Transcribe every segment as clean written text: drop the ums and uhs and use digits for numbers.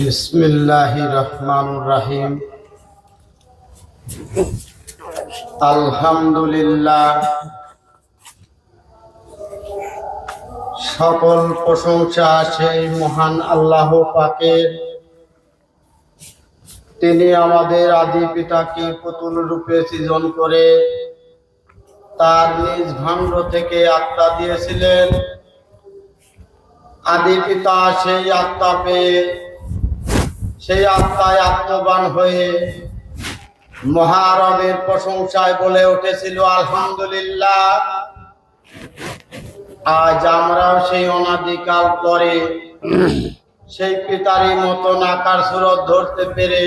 বিসমিল্লাহির রহমানির রহিম। আলহামদুলিল্লাহ, সকল প্রশংসা সেই মহান আল্লাহ পাকের। তিনি আমাদের আদি পিতাকে পুতুল রূপে সৃজন করে তার নিজ ভাণ্ড থেকে আত্মা দিয়েছিলেন। আদি পিতা সেই আত্মা পেয়ে সেই আত্মায় আত্মবান হয়ে মহারবের প্রশংসায় বলে উঠেছিল আলহামদুলিল্লাহ। আজ আমরাও সেই অনাদিকাল পরে সেই পিতারই মতন আকার সুরত ধরতে পেরে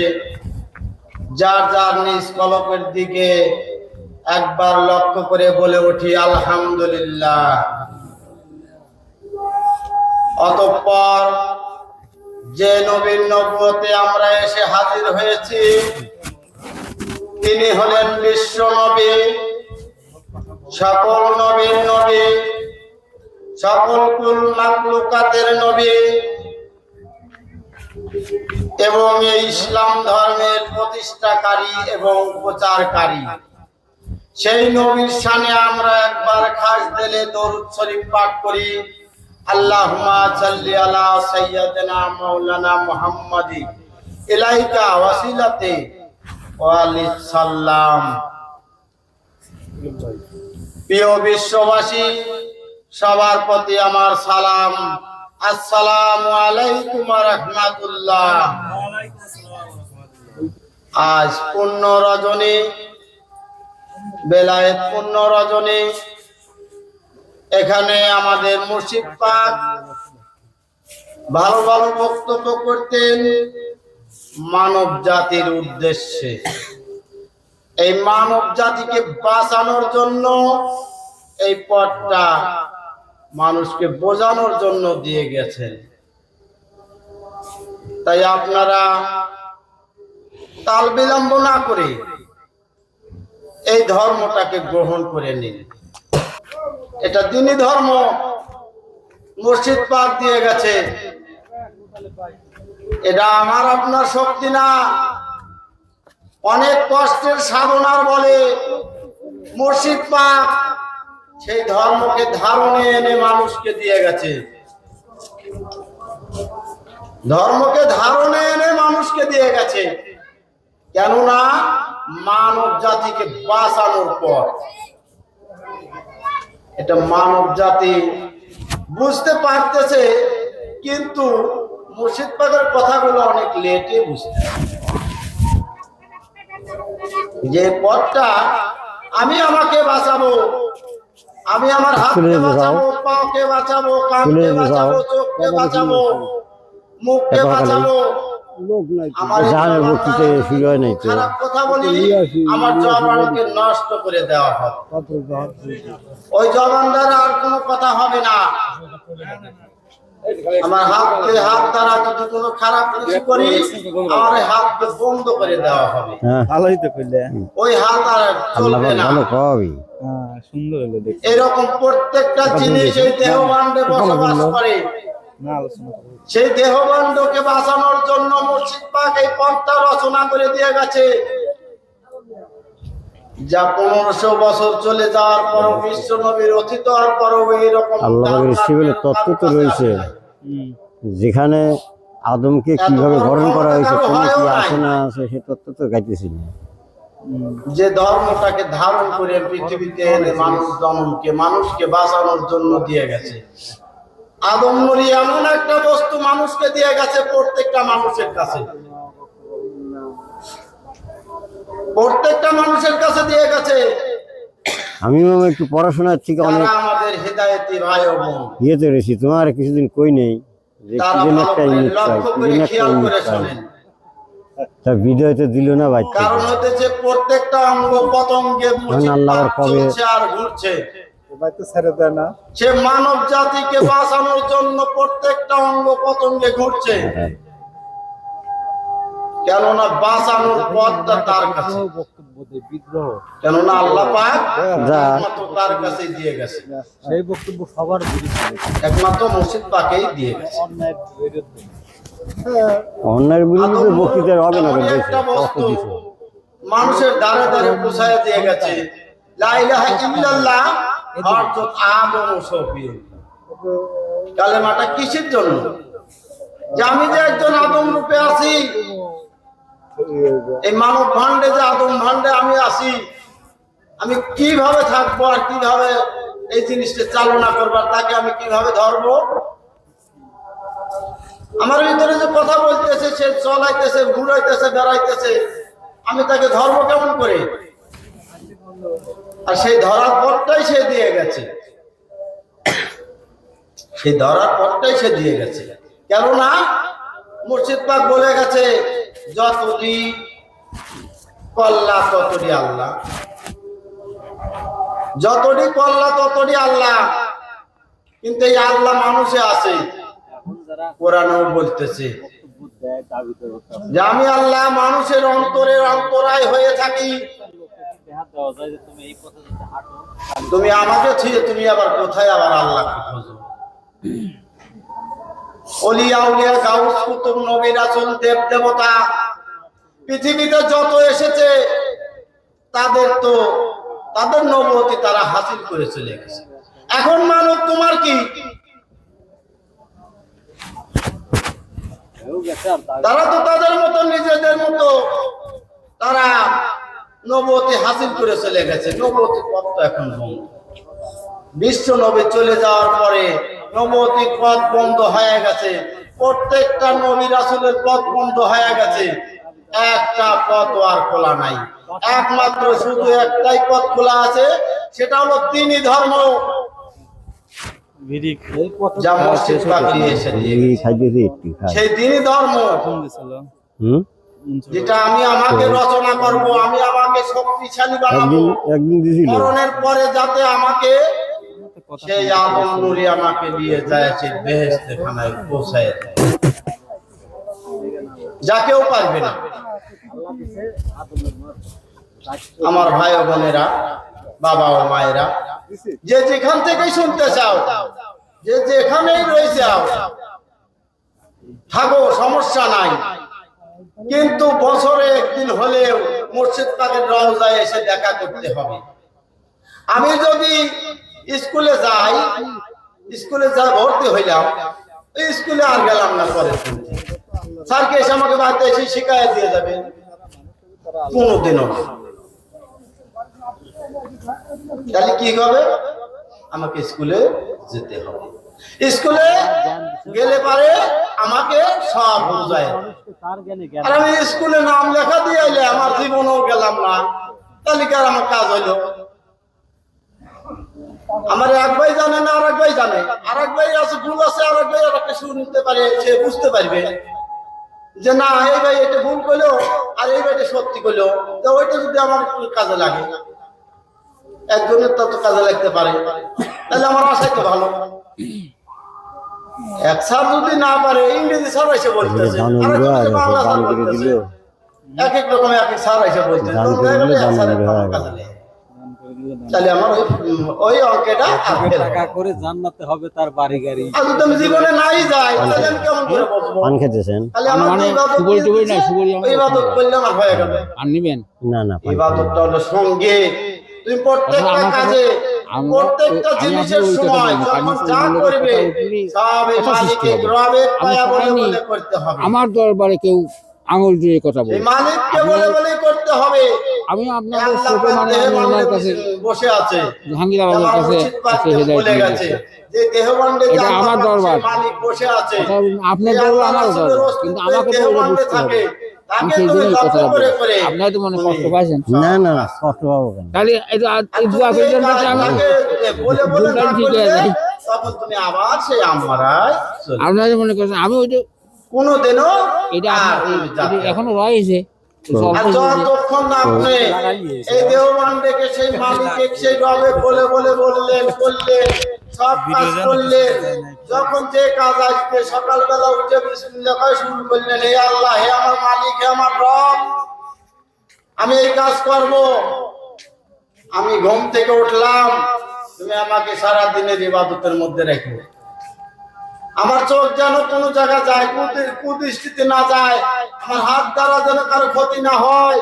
যার যার নিজ কলকের দিকে একবার লক্ষ্য করে বলে উঠি আলহামদুলিল্লাহ। অতঃপর যে নবীর নবুয়তে আমরা এসে হাজির হয়েছি তিনি হলেন বিশ্ব নবী, সকল নবীর নবী, সকল কুল মাখলুকাতের নবী এবং এই ইসলাম ধর্মের প্রতিষ্ঠাকারী এবং প্রচারকারী। সেই নবীর শানে আমরা একবার খাস দিলে দরুদ শরীফ পাঠ করি। আল্লাহুম্মা সাল্লি আলা সাইয়্যিদিনা মাওলানা মুহাম্মাদি ইলাইকা ওয়াসিলাতে ওয়া আলাইহিস সালাম। প্রিয় বিশ্ববাসী, সবার প্রতি আমার সালাম, আসসালামু আলাইকুম ওয়া রাহমাতুল্লাহ। আজ পূর্ণ রজনী, বেলায়েত পূর্ণ রজনী। এখানে আমাদের মুর্শিদ পাক ভালো ভালো বক্তব্য করতেন মানব জাতির উদ্দেশ্যে। এই মানব জাতিকে বাঁচানোর জন্য এই পথটা মানুষকে বোঝানোর জন্য দিয়ে গেছেন। তাই আপনারা তাল বিলম্ব না করে এই ধর্মটাকে গ্রহণ করে নিন। এটা দ্বীনি ধর্ম, মুর্শিদ পাক দিয়ে গেছে। এটা আমার আপনার শক্তি না, অনেক কষ্টের সাধনার বলে মুর্শিদ পাক সেই ধর্মকে ধারণে এনে মানুষকে দিয়ে গেছে। ধর্মকে ধারণে এনে মানুষকে দিয়ে গেছে, কেননা মানব জাতিকে বাঁচানোর পর। এটা মানব জাতি বুঝতে পারতেছে, কিন্তু মুর্শিদ পাকের কথাগুলো অনেক লেটে বুঝতে। যে পথটা আমি আমাকে বাঁচাবো, আমি আমার হাতকে বাঁচাবো, পাকে বাঁচাবো, কানকে বাঁচাবো, চোখকে বাঁচাবো, মুখকে বাঁচাবো। খারাপ কথা বলি আমার জবানকে নষ্ট করে দেওয়া হবে, ওই জবান দ্বারা আর কোনো কথা হবে না। আমার হাতকে হাত দ্বারা যদি কোনো খারাপ কিছু করি আমার হাতকে বন্ধ করে দেওয়া হবে, ওই হাত আর চলবে না। এরকম প্রত্যেকটা জিনিস এই দেহভাণ্ডে বসবাস করে। সেই দেহভাণ্ডকে বাঁচানোর জন্য মুর্শিদ পাক এই পথটা রচনা করে দিয়ে গেছে, যা 1500 বছর চলে যাওয়ার পর বিশ্ব নবীর অতীত হওয়ার পরও এইরকম তত্ত্ব তো রয়েছে, যেখানে আদমকে কিভাবে গঠন করা হয়েছে, কোনো কি আছে না আছে সে তত্ত্ব তো গাইতেছিল। যে ধর্মটাকে ধারণ করে পৃথিবীতে এনে মানুষকে বাঁচানোর জন্য দিয়ে গেছে। আদম নূরি এমন একটা বস্তু মানুষকে দিয়ে গেছে, প্রত্যেকটা মানুষের কাছে, প্রত্যেকটা মানুষের কাছে দিয়ে গেছে। আমি একটু পড়াশোনার থেকে অনেক আমাদের হেদায়েতি ভাই ও বোন ইয়েতে রয়েছি, তোমার কিছুদিন কই নেই যে ভিডিওতে দিল না ভাই। কারণ হচ্ছে প্রত্যেকটা অঙ্গ পতঙ্গে আল্লাহর কবে আর ঘুরছে, সে মানব জাতিকে বাঁচানোর জন্য প্রত্যেকটা অঙ্গ পতঙ্গে ঘুরছে। কেননা বাঁচানোর পথটা তার কাছে, কেননা আল্লাহ পাক একমাত্র তার কাছে দিয়ে গেছে। সেই বক্তব্য সবার একমাত্র মুর্শিদ পাকেই দিয়ে গেছে। অন্যায়ের বিরুদ্ধে বক্তৃতার হবে না, এমনই কিন্তু একটা কষ্ট বস্তু দিছে। মানুষের দ্বারে দ্বারে পৌঁছায় দিয়ে গেছে। লা ইলাহা ইল্লাল্লাহ হযরত আদম ও সফিয়া। কালেমাটা কিসের জন্য? যে আমি যে একজন আদম রূপে আছি, এই মানব ভান্ডে যে আদম ভান্ডে আমি আছি, আমি কিভাবে থাকবো আর কিভাবে এই জিনিসটা চালনা করবার, তাকে আমি কিভাবে ধরবো? আমার ভিতরে যে কথা বলতেছে, সে চলাইতেছে, ঘুরাইতেছে, বেড়াইতেছে, আমি তাকে ধরবো কেমন করে? আর সেই ধরার পরটাই সে দিয়ে গেছে, সেই ধরার পরটাই সে দিয়ে গেছে। কেননা মুর্শিদ পাক বলে গেছে, যতদি কল্লা ততদি আল্লাহ, যতটি কল্লা ততটি আল্লাহ। কিন্তু এই আল্লাহ মানুষে আছে। কোরআনেও বলতেছে যে আমি আল্লাহ মানুষের অন্তরের অন্তরায় হয়ে থাকি। তুমি আমাকে ছিঁড়ে তুমি আবার কোথায় আবার আল্লাহ খোঁজো? ওলিয়া উলিয়া গাউস কুতুব নবী রাসূল দেব দেবতা পৃথিবীতে যত এসেছে, তাদের নবুয়তি তারা হাসিল করে চলে গেছে। এখন মানব তোমার কি? তারা তো তাদের মতো নিজেদের মতো তারা নবুয়তি হাসিল করে চলে গেছে। নবুয়তি পথ তো এখন বন্ধ। বিশ্ব নবী চলে যাওয়ার পরে নবুয়তি পথ বন্ধ হয়ে গেছে। প্রত্যেকটা নবী রাসূলের পথ বন্ধ হয়ে গেছে। একটা পথ আর খোলা নাই। একমাত্র শুধু একটাই পথ খোলা আছে, সেটা হলো দ্বীনি ধর্ম। যা মসজিদ পাকিয়ে এসে দিয়ে গেছে। সেই দ্বীনি ধর্ম যেটা আমি আমাকে রচনা করব, আমি আমাকে শক্তিশালী বানাবো, মরণের পরে যাতে আমাকে সেই আদম নূরি আমাকে নিয়ে যায় সেই বেহেশত খানায় পৌঁছায় দেয়, যা কেউ পারবে না। আমার ভাই ও বোনেরা, বাবা ও মায়েরা, যে যেখান থেকেই শুনতে চাও, যে যেখানেই রয়ে যাও, থাকো, সমস্যা নাই। কিন্তু বছরে একদিন হলেও মুর্শিদ পাকের রওজায় এসে দেখা করতে হবে। আমি যদি স্কুলে যাই ভর্তি হইলাম, এই স্কুলে আর গেলাম না, পরে স্যারকে এসে আমাকে বাড়িতে এসে শিকায়ত দিয়ে যাবে, কোনোদিনও না। তাহলে কি হবে? আমাকে স্কুলে যেতে হবে। স্কুলে গেলে পারে আমাকে সব বোঝায়। আর আমি স্কুলে নাম লেখা দিয়ে এলে আমার জীবনেও গেলাম না, তাহলে কি আর আমার কাজ হইলো? আমার এক ভাই জানে না, আর এক ভাই জানে, আর এক ভাই আছে ভুল আছে, আর এক ভাই আর একটা শুনতে পারে, সে বুঝতে পারবে যে না এই ভাই এটা ভুল করলো আর এই ভাইটা সত্যি করলো, তো ওইটা যদি আমার কাজে লাগে, একজনের তত কাজে লাগতে পারে, তাহলে আমার আশাই তো ভালো। এক স্যার যদি না পারে, ইংরেজি স্যার এসে বলতেছে, বাংলা স্যার বলতেছে, এক এক রকম এক এক স্যার এসে বলতেছে, তাহলে আমার ওই অঙ্কটা টাকা করে জান্নাতে হবে তার বাড়ি গাড়ি। আর যদি আমি জীবনে নাই যাই, তাহলে আমি কেমন করে বলবো? পান খেতেছেন? তাহলে আমার ইবাদত করলে আমার হয়ে গেল। আর নিবেন না? না, ইবাদতটা হলো সঙ্গে। তুমি প্রত্যেকটা কাজে, প্রত্যেকটা জিনিসের সময় যখন যা করবে, সব এই মালিকের রবের পায়া বলে বলে করতে হবে। আমার দরবারে কেউ আঙুল দিয়ে কথা বলে, মালিককে বলে বলে করতে হবে। আমি আপনাদের ছোট মানুষের কাছে বসে আছে, জাহাঙ্গীর আলমের কাছে বলে গেছে যে দেহবন্দে এটা আমার দরবার, মালিক বসে আছে, আপনার দরবার আমার দরবার, কিন্তু আমাকে তো এটা বুঝতে হবে। আমি সেই জন্যই কথা বলি। আপনারা তো মনে কষ্ট পাইছেন? না না, কষ্ট পাবো কেন? তাহলে এটা দোয়া করার কাছে আমি বলে ঠিক হয়ে যায়। তখন তুমি আবার সেই আমরাই আপনারা মনে করছেন আমি ওইটা কোনোদিনও এটা এখনো রয়েছে। যতক্ষণ না আপনি এই দেহবন্দকে সেই মালিককে সেই রবে বলে বলে বললেন, করলেন, সব কাজ করলেন, যখন যে কাজ আসবে সকালবেলা উঠে বিসমিল্লাহ করে শুরু করলেন, হে আল্লাহ, হে আমার মালিক, হে আমার রব, আমি এই কাজ করব। আমি ঘুম থেকে উঠলাম, তুমি আমাকে সারা দিনের ইবাদতের মধ্যে রেখো। আমার চোখ যেন কোনো জায়গা যায় কুদৃষ্টিতে না যায়, আমার হাত দ্বারা যেন কারো ক্ষতি না হয়,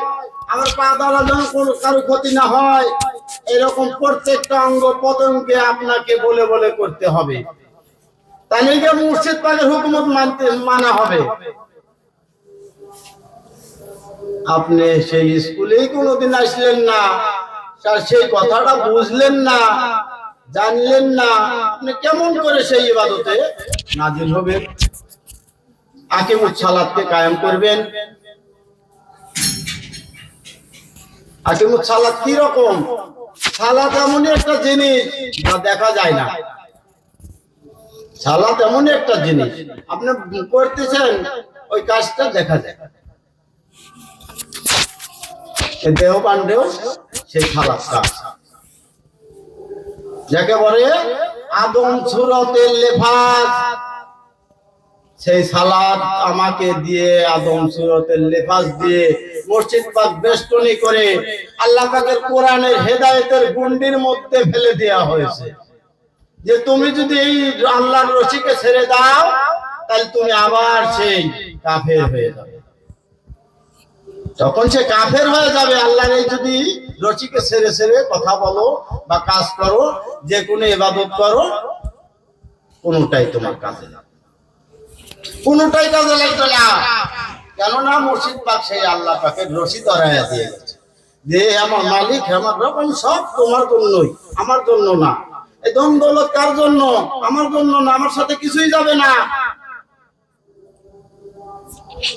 আমার পা দ্বারা যেন কোনো কারো ক্ষতি না হয়। এরকম প্রত্যেকটা অঙ্গ প্রত্যঙ্গে আপনাকে বলে বলে করতে হবে, তাহলে মুর্শিদ পাকের হুকুমত মানা হবে। আপনি সেই স্কুলেই কোনোদিন আসলেন না, সেই কথাটা বুঝলেন না, জানলেন না, আপনি কেমন করে সেই ইবাদতে নাজিল হবেন? আকিমুস সালাতকে কায়েম করবেন। আকিমুস সালাত কি রকম? সালাত এমনই একটা জিনিস যা দেখা যায় না। সালাত এমনই একটা জিনিস আপনি করতেছেন, ওই কাজটা দেখা যায়। দেহ পাণ্ডেও সেই সালাতটা যাকে বলে আদম সূরতের লেফাজ, সেই সালাত আমাকে দিয়ে আদম সূরতের লেফাজ দিয়ে মসজিদ পাক বেষ্টনী করে আল্লাহ পাকের কোরআনের হেদায়েতের গুন্ডির মধ্যে ফেলে দেওয়া হয়েছে, যে তুমি যদি এই আল্লাহর রশিকে ছেড়ে দাও তাহলে তুমি আবার সেই কাফের হয়ে যাবে। তখন সে কাফের হয়ে যাবে। আল্লাহর এই যদি রশিকে ছেড়ে ছেড়ে কথা বলো বা কাজ করো, যে কোনো ইবাদত করো, কোনটাই তোমার কাজে লাগবে, কোনটাই কাজে লাগবে না। কেননা মুর্শিদ পাক সেই আল্লাহ পাকের রশি ধরাইয়া দিয়ে গেছে যে আমার মালিক, আমার রব, আমি সব তোমার জন্যই, আমার জন্য না। এই ধন দৌলত কার জন্য? আমার জন্য না। আমার সাথে কিছুই যাবে না,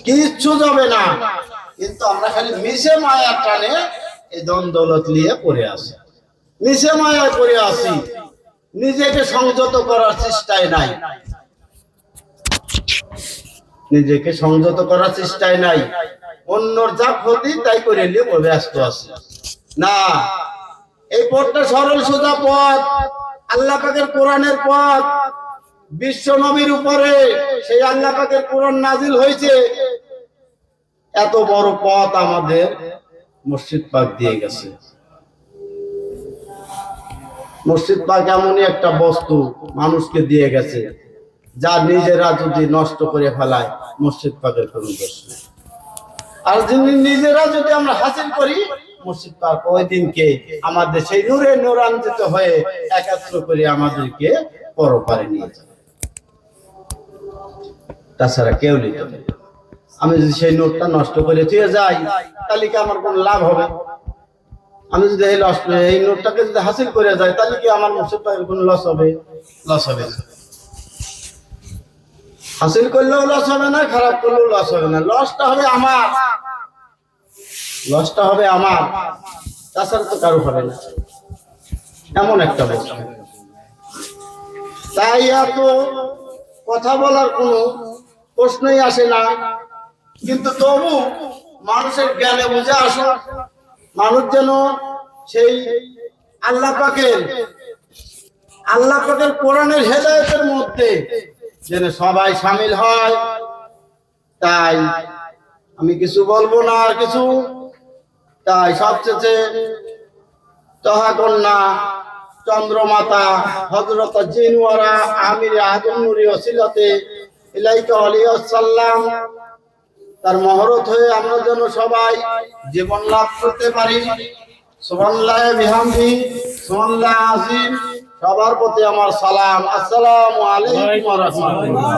কিচ্ছু যাবে না। কিন্তু আমরা খালি মিশে মায়ার টানে এই ধন দৌলত নিয়ে পড়ে আসি, মিশে মায়ায় পড়ে আসি, নিজেকে সংযত করার চেষ্টায় নাই, নিজেকে সংযত করার চেষ্টায় নাই। অন্যর যা ক্ষতি তাই করে নিয়ে ব্যস্ত আছে না। এই পথটা সরল সোজা পথ, আল্লাহ পাকের কোরআনের পথ। বিশ্ব নবীর উপরে সেই আল্লাহ পাকের কোরআন নাজিল হয়েছে। এত বড় পথ আমাদের মুর্শিদ পাক দিয়ে গেছে। মুর্শিদ পাক এমনই একটা বস্তু মানুষকে দিয়ে গেছে, যা নিজেরা যদি নষ্ট করে ফেলায় মুর্শিদ পাকের কোনো দোষ নেই। আর যিনি নিজেরা যদি আমরা হাসিল করি, মুর্শিদ পাক ওই দিনকে আমাদের সেই নূরে নূরান্বিত হয়ে একাত্র করে আমাদেরকে পরপারে নিয়ে যাবে। তাছাড়া কেউ নিতে পারে। আমি যদি সেই নোটটা নষ্ট করে দিয়ে যাই তাহলে কি আমার কোনো লাভ হবে? আমি যদি এই নোটটাকে যদি হাসিল করে যাই তাহলে কি আমার মুর্শিদ পাকের কোনো লস হবে? লস হবে না। হাসিল করলেও লস হবে না, খারাপ করলেও লস হবে না। লসটা হবে আমার, লসটা হবে আমার, তাছাড়া তো কারো হবে না। এমন একটা বস্তু। তাই এত কথা বলার কোনো প্রশ্নই আসে না। কিন্তু তবু মানুষের জ্ঞানে বুঝে আসো, মানুষ যেন সেই আল্লাহ পাকের কোরআনের হেদায়েতের মধ্যে যেন সবাই শামিল হয়। তাই আমি কিছু বলবো না আর কিছু। তাই সবচেয়ে তহা কন্যা চন্দ্রমাতা হযরত জিনওয়ারা আমিরে আদম নূরি ওসিলাতে ইলাইকা আলাইহিস সালাম তার মহরত হয়ে আমরা যেন সবাই জীবন লাভ করতে পারি। সুবহানাল্লাহ বিহামদি, সুবহানাল্লাহ আযীম। সবার প্রতি আমার সালাম। আসসালামু আলাইকুম ওয়া রাহমাতুল্লাহ।